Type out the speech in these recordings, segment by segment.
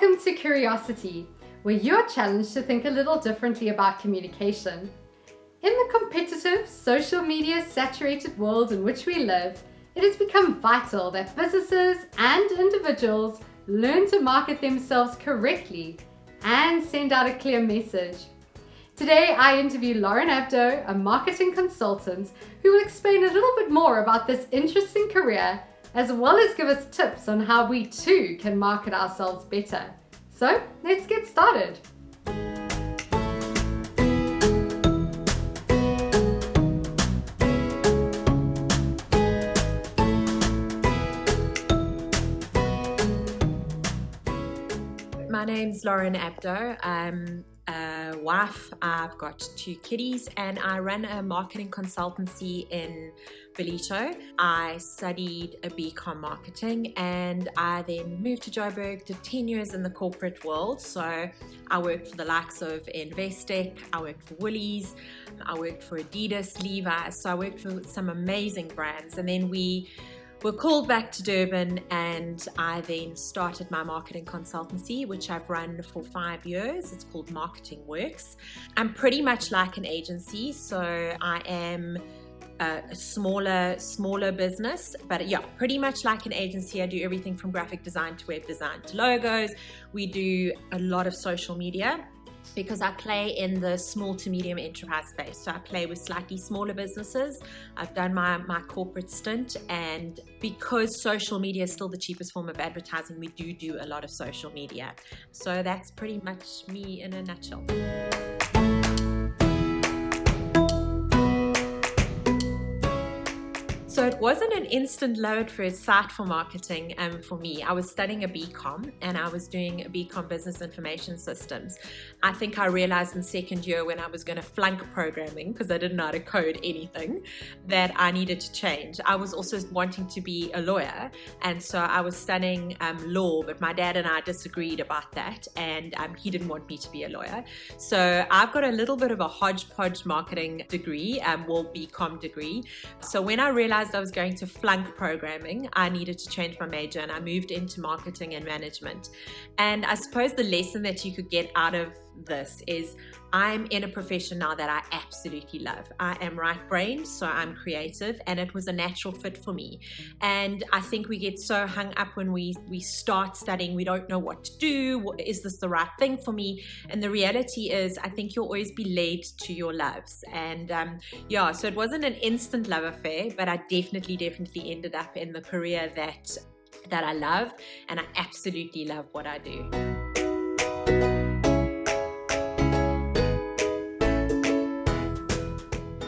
Welcome to Curiosity, where you're challenged to think a little differently about communication. In the competitive, social media saturated world in which we live, it has become vital that businesses and individuals learn to market themselves correctly and send out a clear message. Today I interview Lauren Abdo, a marketing consultant, who will explain a little bit more about this interesting career, as well as give us tips on how we too can market ourselves better. So let's get started. My name's Lauren Abdo. I'm a wife, I've got 2 kiddies, and I run a marketing consultancy in Ballito. I studied a BCom marketing and I then moved to Joburg, did 10 years in the corporate world. So I worked for the likes of Investec, I worked for Woolies, I worked for Adidas, Levi. So I worked for some amazing brands, and then we were called back to Durban, and I then started my marketing consultancy, which I've run for 5 years. It's called Works. I'm pretty much like an agency, so I am a smaller business, but yeah, pretty much like an agency. I do everything from graphic design to web design to logos. We do a lot of social media, because I play in the small to medium enterprise space. So I play with slightly smaller businesses. I've done my corporate stint, and because social media is still the cheapest form of advertising, we do a lot of social media. So that's pretty much me in a nutshell. So it wasn't an instant love at first sight for marketing for me. I was studying a BCom and I was doing a BCom Business Information Systems. I think I realized in second year, when I was going to flunk programming because I didn't know how to code anything, that I needed to change. I was also wanting to be a lawyer, and so I was studying law, but my dad and I disagreed about that, and he didn't want me to be a lawyer. So I've got a little bit of a hodgepodge marketing degree, BCom degree. So when I realized I was going to flunk programming, I needed to change my major, and I moved into marketing and management. And I suppose the lesson that you could get out of this is I'm in a profession now that I absolutely love. I am right-brained, so I'm creative, and it was a natural fit for me. And I think we get so hung up when we start studying, we don't know what to do. Is this the right thing for me? And the reality is, I think you'll always be led to your loves. And so it wasn't an instant love affair, but I definitely ended up in the career that I love, and I absolutely love what I do.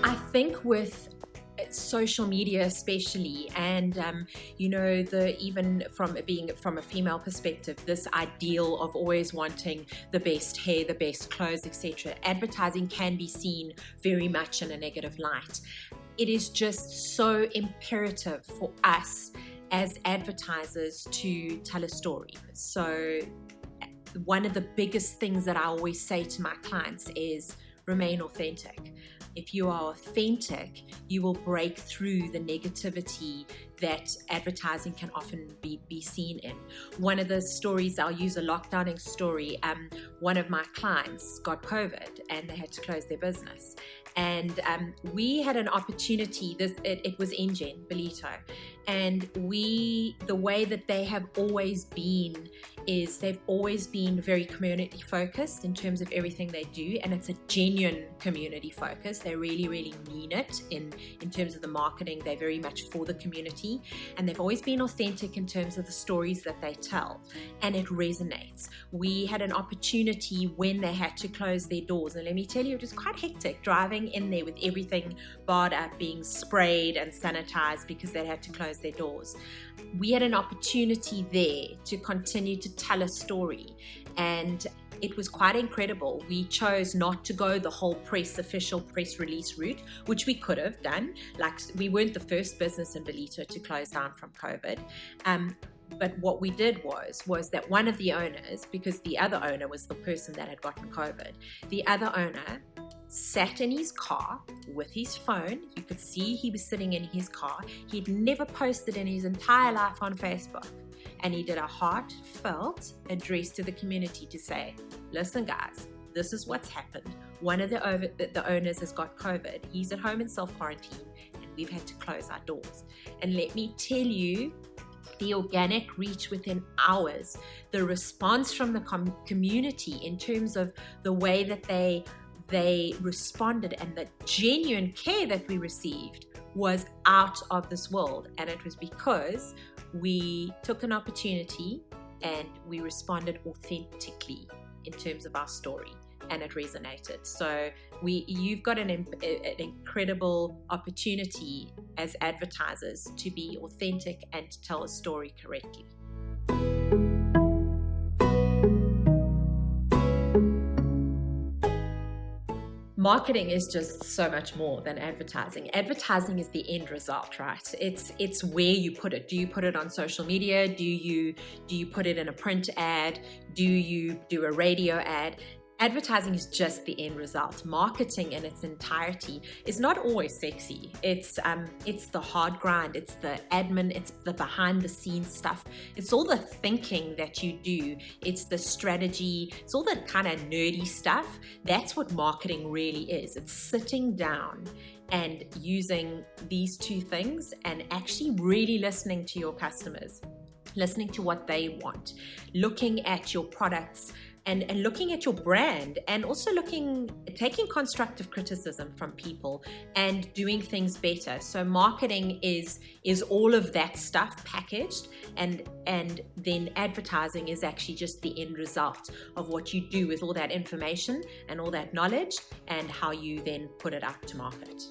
I think with social media especially, and even from a female perspective, this ideal of always wanting the best hair, the best clothes, etc., advertising can be seen very much in a negative light. It is just so imperative for us as advertisers to tell a story. So one of the biggest things that I always say to my clients is remain authentic. If you are authentic, you will break through the negativity that advertising can often be seen in. One of the stories, I'll use a lockdowning story. One of my clients got COVID and they had to close their business. And we had an opportunity, it was Engine, Ballito. And the way that they have always been is they've always been very community focused in terms of everything they do. And it's a genuine community focus. They really mean it in terms of the marketing. They're very much for the community. And they've always been authentic in terms of the stories that they tell. And it resonates. We had an opportunity when they had to close their doors. And let me tell you, it was quite hectic driving in there with everything barred up, being sprayed and sanitized because they had to close their doors. We had an opportunity there to continue to tell a story, and it was quite incredible. We chose not to go the whole official press release route, which we could have done. Like, we weren't the first business in Ballito to close down from COVID. But what we did was that one of the owners, because the other owner was the person that had gotten COVID, the other owner sat in his car with his phone. You could see he was sitting in his car. He'd never posted in his entire life on Facebook. and he did a heartfelt address to the community to say, listen guys, this is what's happened. One of the owners has got COVID. He's at home in self-quarantine, and we've had to close our doors. And let me tell you, the organic reach within hours, the response from the community in terms of the way that they responded and the genuine care that we received was out of this world. And it was because we took an opportunity and we responded authentically in terms of our story, and it resonated. So you've got an incredible opportunity as advertisers to be authentic and to tell a story correctly. Marketing is just so much more than advertising. Advertising is the end result, right? It's where you put it. Do you put it on social media? Do you put it in a print ad? Do you do a radio ad? Advertising is just the end result. Marketing in its entirety is not always sexy. It's the hard grind, it's the admin, it's the behind the scenes stuff. It's all the thinking that you do. It's the strategy. It's all the kind of nerdy stuff. That's what marketing really is. It's sitting down and using these two things and actually really listening to your customers, listening to what they want, looking at your products, and looking at your brand, and also taking constructive criticism from people and doing things better. So marketing is all of that stuff packaged, and then advertising is actually just the end result of what you do with all that information and all that knowledge and how you then put it out to market.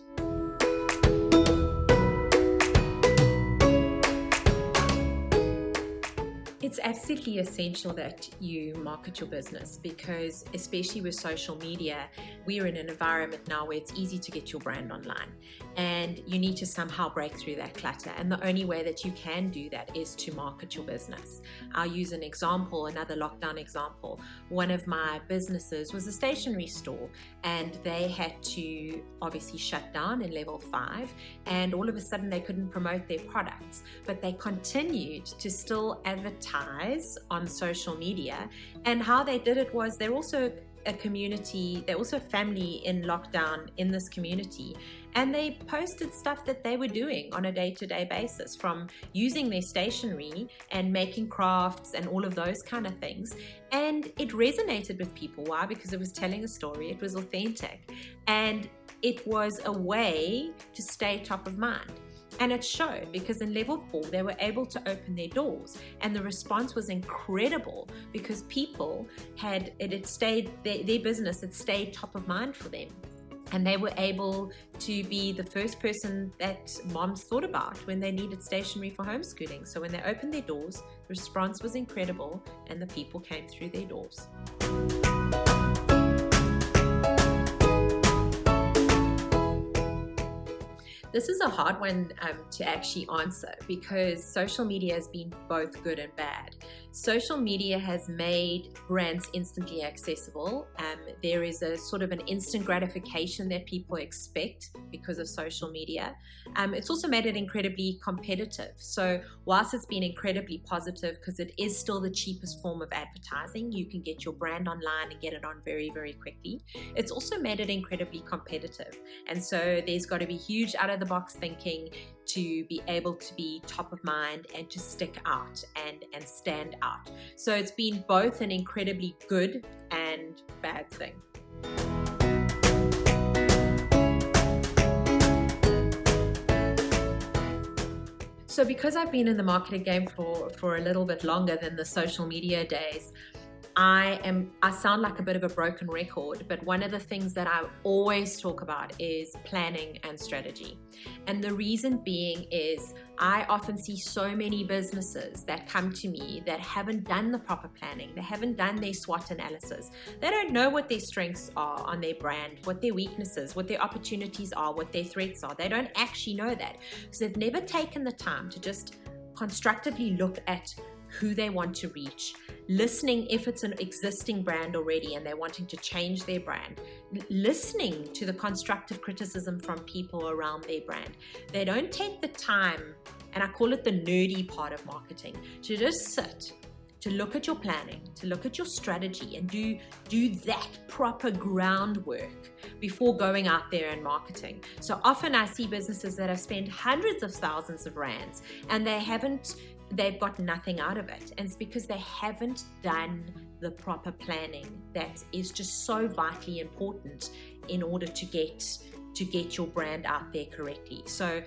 It's absolutely essential that you market your business, because especially with social media, we're in an environment now where it's easy to get your brand online, and you need to somehow break through that clutter. And the only way that you can do that is to market your business. I'll use an example, another lockdown example. One of my businesses was a stationery store, and they had to obviously shut down in level 5, and all of a sudden they couldn't promote their products, but they continued to still advertise on social media. And how they did it was, they're also a community, they're also a family in lockdown in this community, and they posted stuff that they were doing on a day-to-day basis, from using their stationery and making crafts and all of those kind of things. And it resonated with people. Why? Because it was telling a story, it was authentic, and it was a way to stay top of mind. And it showed, because in level 4, they were able to open their doors, and the response was incredible, because people had stayed, their business had stayed top of mind for them. And they were able to be the first person that moms thought about when they needed stationery for homeschooling. So when they opened their doors, the response was incredible, and the people came through their doors. This is a hard one to actually answer, because social media has been both good and bad. Social media has made brands instantly accessible. There is a sort of an instant gratification that people expect because of social media. It's also made it incredibly competitive. So whilst it's been incredibly positive, because it is still the cheapest form of advertising, you can get your brand online and get it on very, very quickly. It's also made it incredibly competitive. And so there's got to be huge out of the box thinking to be able to be top of mind and to stick out and stand out. So it's been both an incredibly good and bad thing. So because I've been in the marketing game for a little bit longer than the social media days, I sound like a bit of a broken record, but one of the things that I always talk about is planning and strategy. And the reason being is I often see so many businesses that come to me that haven't done the proper planning. They haven't done their SWOT analysis. They don't know what their strengths are on their brand, what their weaknesses, what their opportunities are, what their threats are. They don't actually know that. So they've never taken the time to just constructively look at who they want to reach, listening if it's an existing brand already and they're wanting to change their brand, listening to the constructive criticism from people around their brand. They don't take the time and I call it the nerdy part of marketing, to just sit, to look at your planning, to look at your strategy, and do that proper groundwork before going out there and marketing. So often I see businesses that have spent hundreds of thousands of rands and they've got nothing out of it. And it's because they haven't done the proper planning that is just so vitally important in order to get your brand out there correctly. So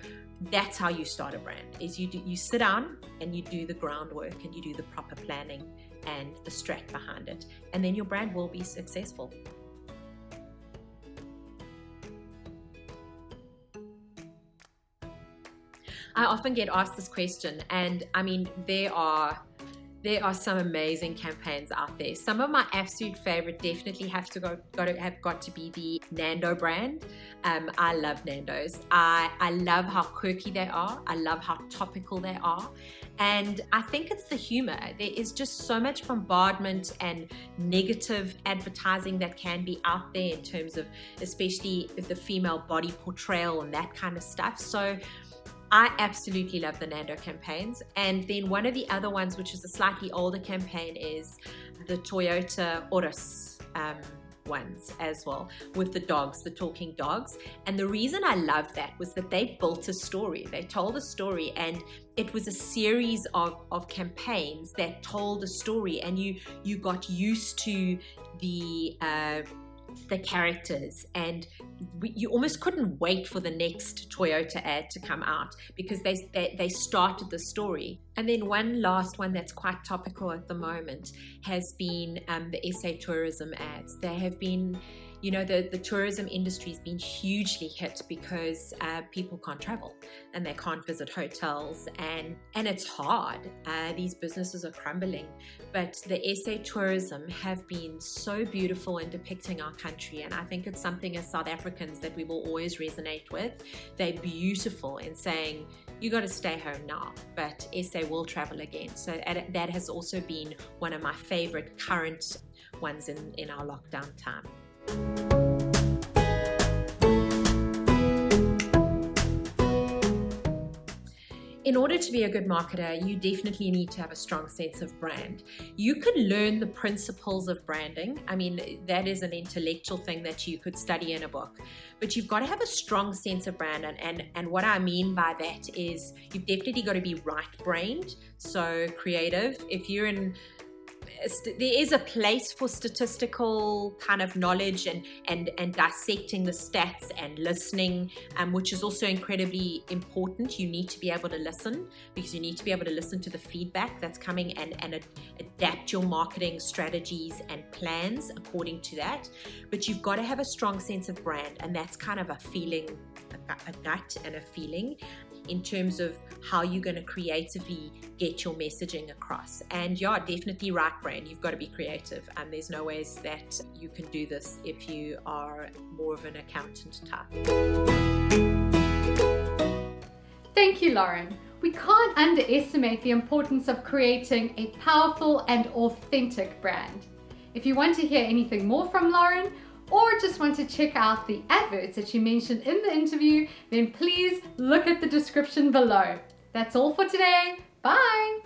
that's how you start a brand, is you sit down and you do the groundwork and you do the proper planning and the strat behind it, and then your brand will be successful. I often get asked this question, and I mean, there are some amazing campaigns out there. Some of my absolute favorite definitely have got to be the Nando brand. I love Nando's. I love how quirky they are. I love how topical they are. And I think it's the humor. There is just so much bombardment and negative advertising that can be out there in terms of especially the female body portrayal and that kind of stuff. So I absolutely love the Nando campaigns. And then one of the other ones, which is a slightly older campaign, is the Toyota Urus ones as well, with the dogs, the talking dogs. And the reason I love that was that they built a story. They told a story, and it was a series of campaigns that told a story, and you got used to the characters, and you almost couldn't wait for the next Toyota ad to come out because they started the story. And then one last one that's quite topical at the moment has been the SA tourism ads. They have been, the tourism industry has been hugely hit because people can't travel and they can't visit hotels, and it's hard. These businesses are crumbling, but the SA tourism have been so beautiful in depicting our country, and I think it's something as South Africans that we will always resonate with. They're beautiful in saying, you got to stay home now, but SA will travel again. So that has also been one of my favorite current ones in our lockdown time. In order to be a good marketer, you definitely need to have a strong sense of brand. You can learn the principles of branding. I mean, that is an intellectual thing that you could study in a book. But you've got to have a strong sense of brand. And what I mean by that is you've definitely got to be right-brained, so creative. There is a place for statistical kind of knowledge and dissecting the stats and listening, which is also incredibly important. You need to be able to listen, because you need to be able to listen to the feedback that's coming and adapt your marketing strategies and plans according to that. But you've got to have a strong sense of brand, and that's kind of a feeling, a gut and a feeling, in terms of how you're going to creatively get your messaging across. And yeah, definitely right brain. You've got to be creative, and there's no ways that you can do this if you are more of an accountant type. Thank you, Lauren. We can't underestimate the importance of creating a powerful and authentic brand. If you want to hear anything more from Lauren, or just want to check out the adverts that she mentioned in the interview, then please look at the description below. That's all for today. Bye!